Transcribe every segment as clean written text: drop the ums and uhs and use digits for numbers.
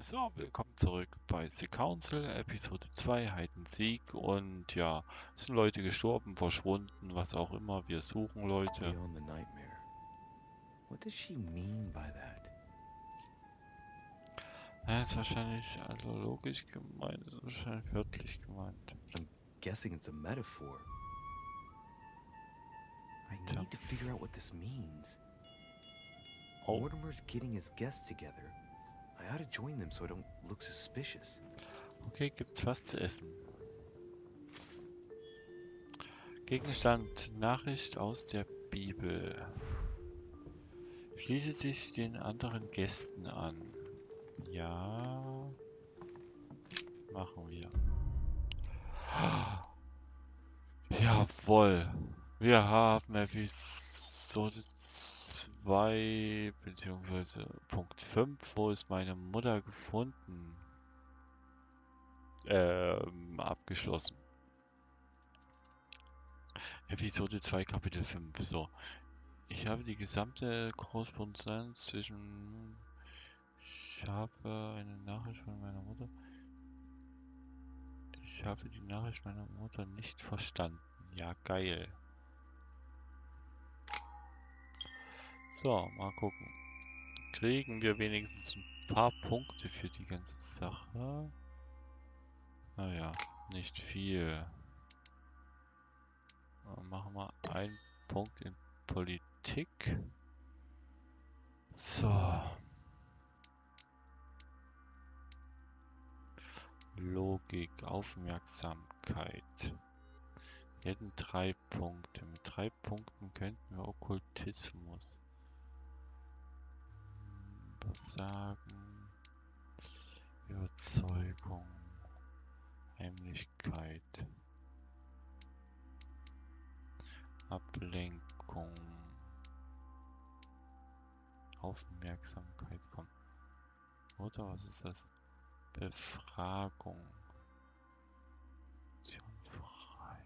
So, willkommen zurück bei The Council, Episode 2, Hide and Seek. Und ja, es sind Leute gestorben, verschwunden, was auch immer. Wir suchen Leute. Beyond the nightmare. What does she mean by that? Ja, ist wahrscheinlich also logisch gemeint, ist wahrscheinlich wörtlich gemeint. I'm guessing it's a metaphor. I Tja. need to figure out what this means. Oh, Mortimer's getting his guests together. I ought to join them so I don't look suspicious. okay, gibt's was zu essen? Gegenstand, Nachricht aus der Bibel. Schließe sich den anderen Gästen an. Ja, machen wir. Jawohl. Wir haben Episode 2 beziehungsweise Punkt 5. Wo ist meine Mutter gefunden? Abgeschlossen. Episode 2 Kapitel 5. So. Ich habe die gesamte Korrespondenz zwischen... Ich habe eine Nachricht von meiner Mutter. Ich habe die Nachricht meiner Mutter nicht verstanden. Ja, geil. So, mal gucken. Kriegen wir wenigstens ein paar Punkte für die ganze Sache? Naja, nicht viel. Dann machen wir einen Punkt in Politik. So. Logik, Aufmerksamkeit. Wir hätten 3 Punkte. Mit 3 Punkten könnten wir Okkultismus. Was sagen? Überzeugung. Heimlichkeit. Ablenkung. Aufmerksamkeit kommt. Oder was ist das? Befragung. Option frei.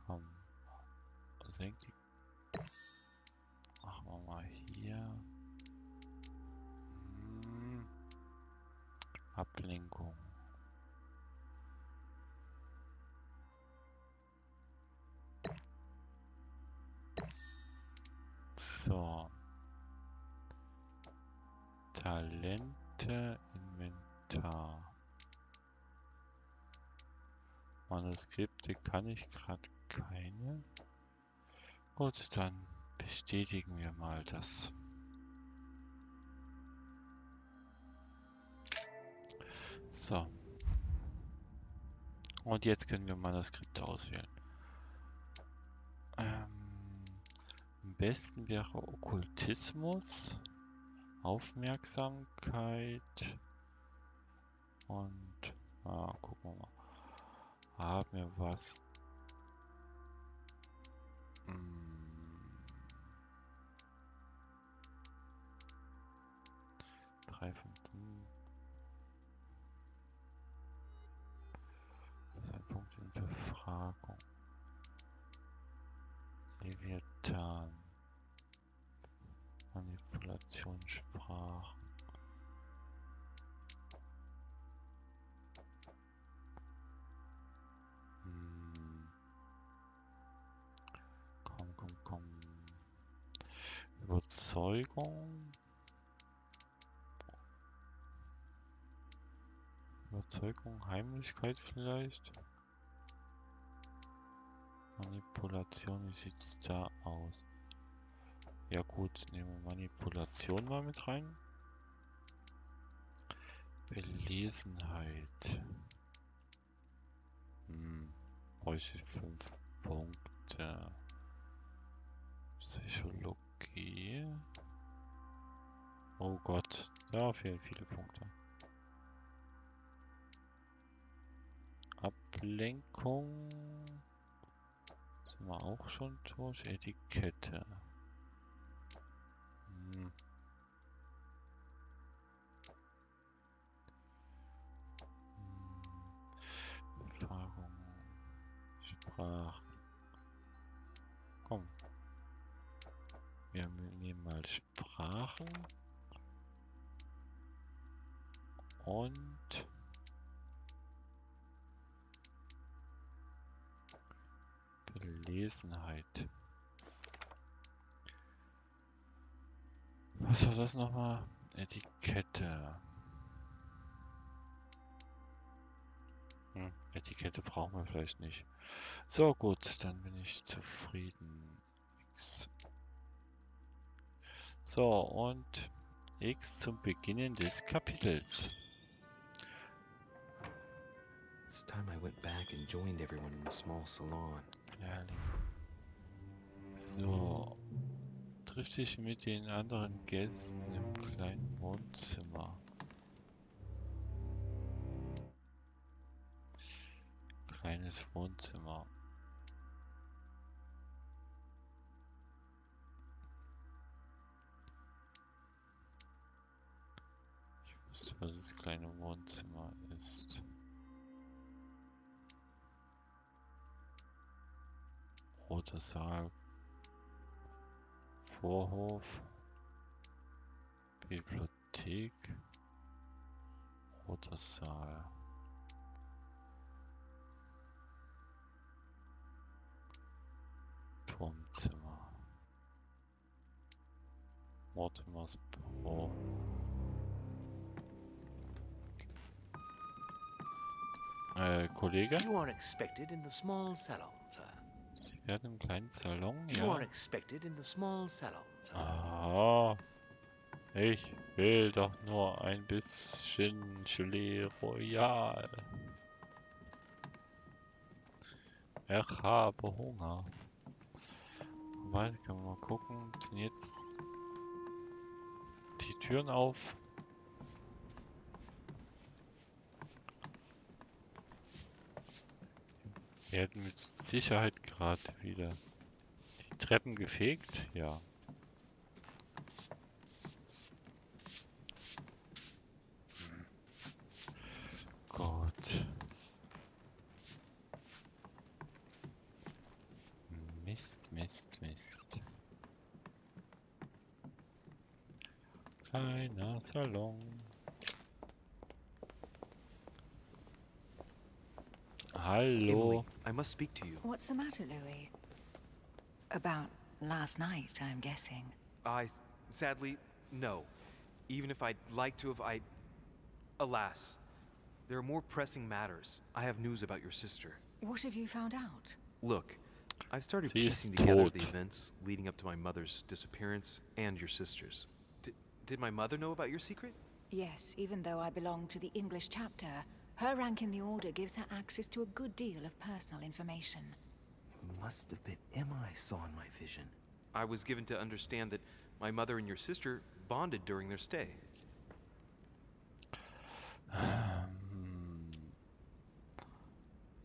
Komm. Senk die. Machen wir mal hier. Ablenkung. So. Talente, Inventar. Manuskripte kann ich gerade keine. Gut, dann bestätigen wir mal das. So. Und jetzt können wir Manuskripte auswählen. Am besten wäre Okkultismus, Aufmerksamkeit und gucken wir mal. Haben wir was? 3 von 5. Das ist ein Punkt in Befragung. Leviathan. Manipulationssprachen. Komm. Überzeugung. Heimlichkeit vielleicht. Manipulation, wie sieht es da aus? Ja gut, nehmen wir Manipulation mal mit rein. Belesenheit. Bräuchte 5 Punkte. Psychologie. Oh Gott, da fehlen viele Punkte. Ablenkung. Sind wir auch schon durch. Etikette. Befragung. Sprachen. Komm. Wir nehmen mal Sprachen und Belesenheit. Was war das nochmal? Etikette. Etikette brauchen wir vielleicht nicht. So, gut, dann bin ich zufrieden. X. So, und X zum Beginnen des Kapitels. It's time I went back and joined everyone in the small salon. Herrlich. So, trifft sich mit den anderen Gästen im kleinen Wohnzimmer. Kleines Wohnzimmer. Ich wusste, was das kleine Wohnzimmer ist. Roter Saal. Vorhof. Bibliothek. Roter Saal. Turmzimmer. Mortimers Büro. Kollege? You are expected in the small salon, sir. Sie werden im kleinen Salon, You are ja? expected in the small salon, sir. Ah, ich will doch nur ein bisschen Gelee Royal. Ich habe Hunger. Warte, können wir mal gucken. Sind jetzt die Türen auf? Wir hätten mit Sicherheit gerade wieder die Treppen gefegt. Ja. Gut. Mist, Mist, Mist. Kleiner Salon. Hallo. Emily, I must speak to you. What's the matter, Louis? About last night, I'm guessing. Sadly, no. Even if I'd like to have, alas. There are more pressing matters. I have news about your sister. What have you found out? Look, I've started Sie ist piecing together tot. the events leading up to my mother's disappearance and your sister's. Did my mother know about your secret? Yes, even though I belong to the English chapter, her rank in the Order gives her access to a good deal of personal information. It must have been Emma I saw in my vision. I was given to understand that my mother and your sister bonded during their stay.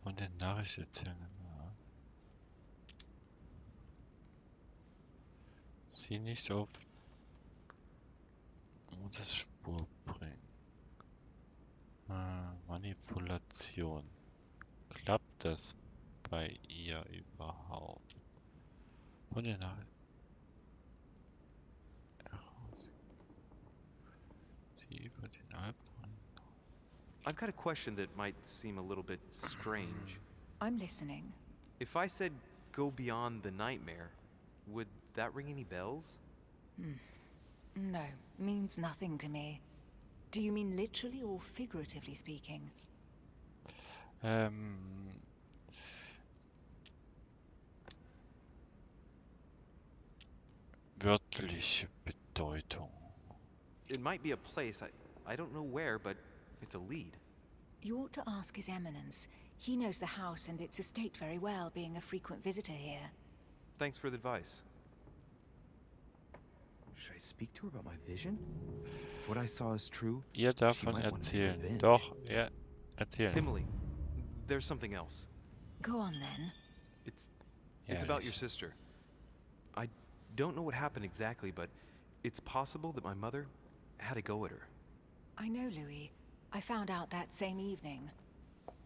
Und der Nachricht erzählen. Ja. Sie nicht auf das Spur bringen. Manipulation. Klappt das bei ihr überhaupt? Und der Nachricht. Sie über den Albtraum. I've got a question that might seem a little bit strange. I'm listening. If I said go beyond the nightmare, would that ring any bells? No, means nothing to me. Do you mean literally or figuratively speaking? Wörtliche Bedeutung. It might be a place, I don't know where, but it's a lead. You ought to ask His Eminence. He knows the house and its estate very well, being a frequent visitor here. Thanks for the advice. Should I speak to her about my vision? If what I saw is true, Ihr davon might want to take erzählen. revenge. Doch, erzählen. Emily, there's something else. Go on then. It's about your sister. I don't know what happened exactly, but it's possible that my mother had a go at her. I know, Louis. I found out that same evening.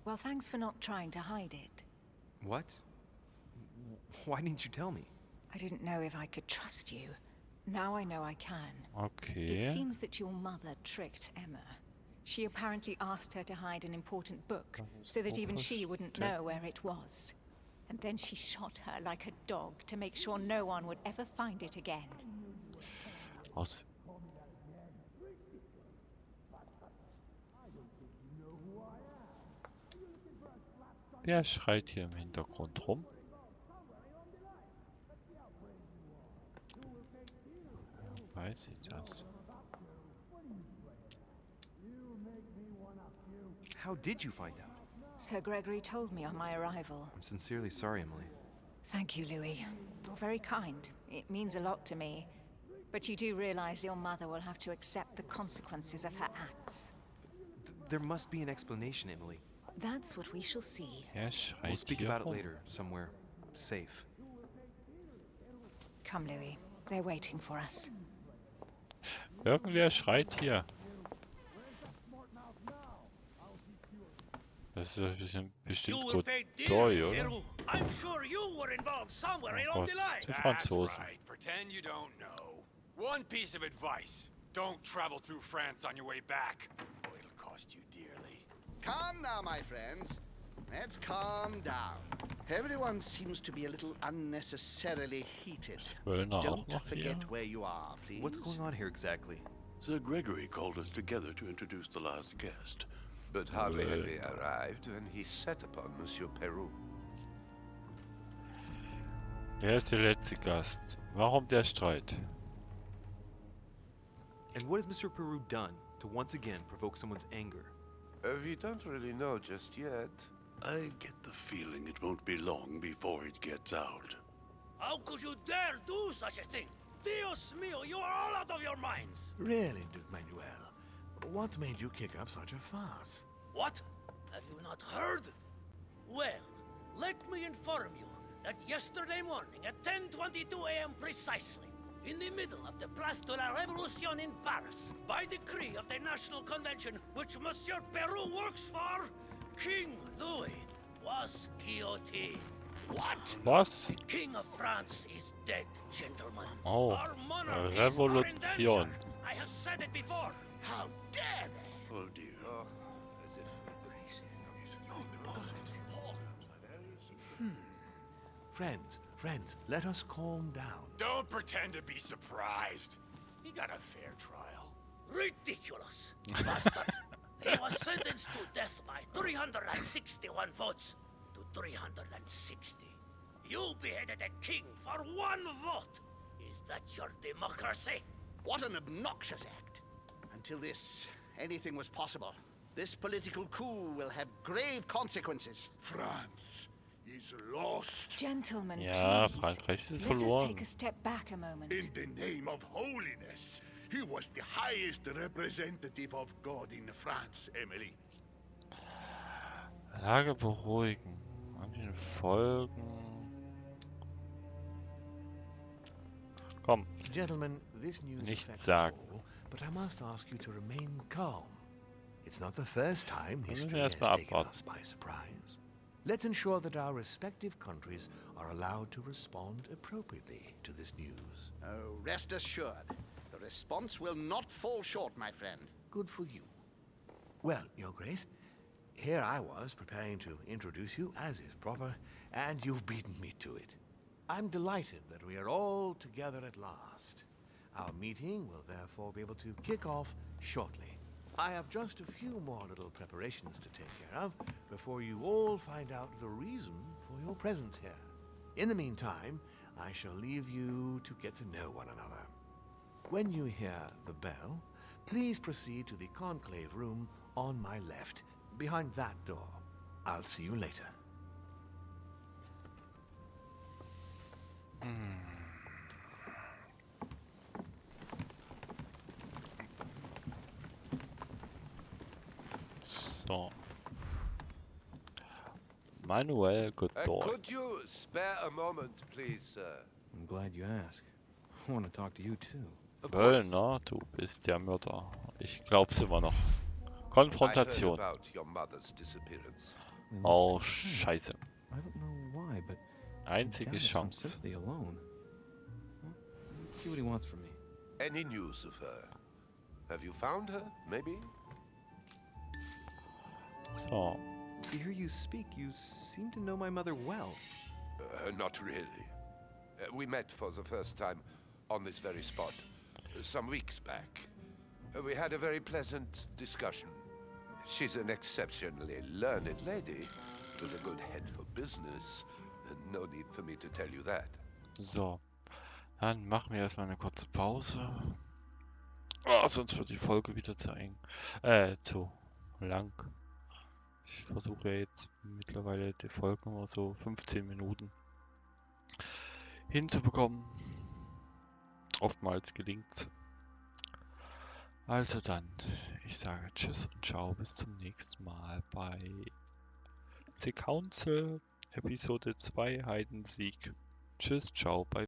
Well, thanks for not trying to hide it. What? Why didn't you tell me? I didn't know if I could trust you. Now I know I can. It Okay. seems that your mother tricked Emma. She apparently asked her to hide an important book, so that even she wouldn't know where it was. And then she shot her like a dog to make sure no one would ever find it again. Aus. Wer schreit hier im Hintergrund rum? Weiß ich das? How did you find out? Sir Gregory told me on my arrival. I'm sincerely sorry, Emily. Thank you, Louis. You're very kind. It means a lot to me. But you do realize your mother will have to accept the consequences of her acts. There must be an explanation, Emily. That's what we shall see. Wer We'll schreit speak hier about it rum? later, somewhere safe. Come, Louis. They're waiting for us. Irgendwer schreit hier. Das ist bestimmt Godoy, oder? I'm sure you were involved somewhere Oh along Gott, the line. die Franzosen. right. Pretend you don't know. One piece of advice. Don't travel through France on your way back. Or it'll cost you dearly. Calm now, my friends. Let's calm down. Everyone seems to be a little unnecessarily heated. Ist Wöllner auch Don't noch hier? forget where you are, please. What's going on here exactly? Sir Gregory called us together to introduce the last guest. But hardly had we arrived when he set upon Monsieur Peru. Wer ist der letzte Gast? Warum der Streit? And what has Mr. Peru done to once again provoke someone's anger? We don't really know just yet. I get the feeling it won't be long before it gets out. How could you dare do such a thing? Dios mío, you are all out of your minds. Really, Duke Manuel? What made you kick up such a fuss? What? Have you not heard? Well, let me inform you that yesterday morning at 10:22 a.m. precisely, in the middle of the Place de la Révolution in Paris, by decree of the National Convention which Monsieur Peru works for, King Louis was guillotined. What? Was? The King of France is dead, gentlemen. Oh, Our monarch is Revolution. I have said it before. How dare they? Oh dear. Oh, as if... Friends, let us calm down. Don't pretend to be surprised. He got a fair trial. Ridiculous! Bastard! He was sentenced to death by 361 votes to 360. You beheaded a king for one vote! Is that your democracy? What an obnoxious act. Until anything was possible. This political coup will have grave consequences. France is lost. Gentlemen, Ja, please. Frankreich ist Let us verloren. take a step back a moment. In the name of holiness, he was the highest representative of God in France, Emily. Lage beruhigen. Manchen folgen. Komm, Gentlemen, this news Nichts affects us sagen. all, but I must ask you to remain calm. It's not the first time müssen history wir has erstmal taken abwarten. us by surprise. Let's ensure that our respective countries are allowed to respond appropriately to this news. Oh, rest assured. The response will not fall short, my friend. Good for you. Well, Your Grace, here I was preparing to introduce you as is proper, and you've beaten me to it. I'm delighted that we are all together at last. Our meeting will therefore be able to kick off shortly. I have just a few more little preparations to take care of before you all find out the reason for your presence here. In the meantime, I shall leave you to get to know one another. When you hear the bell, please proceed to the conclave room on my left, behind that door. I'll see you later. So. Manuel Godoy. could you spare a moment, please, sir? I'm glad you asked. I want to talk to you too. Wöllner, du bist der Mörder. Ich glaub's immer noch. I heard Konfrontation. about your mother's disappearance. Oh, scheiße. I don't know why, but Einzige Dennis from Chance. Sympathy alone. Well, let's see what he wants from me. Any news of her? Have you found her, maybe? So. To hear you speak, you seem to know my mother well. Not really. We met for the first time on this very spot some weeks back. We had a very pleasant discussion. She's an exceptionally learned lady with a good head for business. No need for me to tell you that. So. Dann machen wir erstmal eine kurze Pause. Oh, sonst wird die Folge wieder zu eng. Zu lang. Ich versuche jetzt mittlerweile die Folge nur so 15 Minuten hinzubekommen. Oftmals gelingt's. Also dann, ich sage Tschüss und Ciao, bis zum nächsten Mal bei The Council Episode 2 Heidensieg. Tschüss, ciao, bye.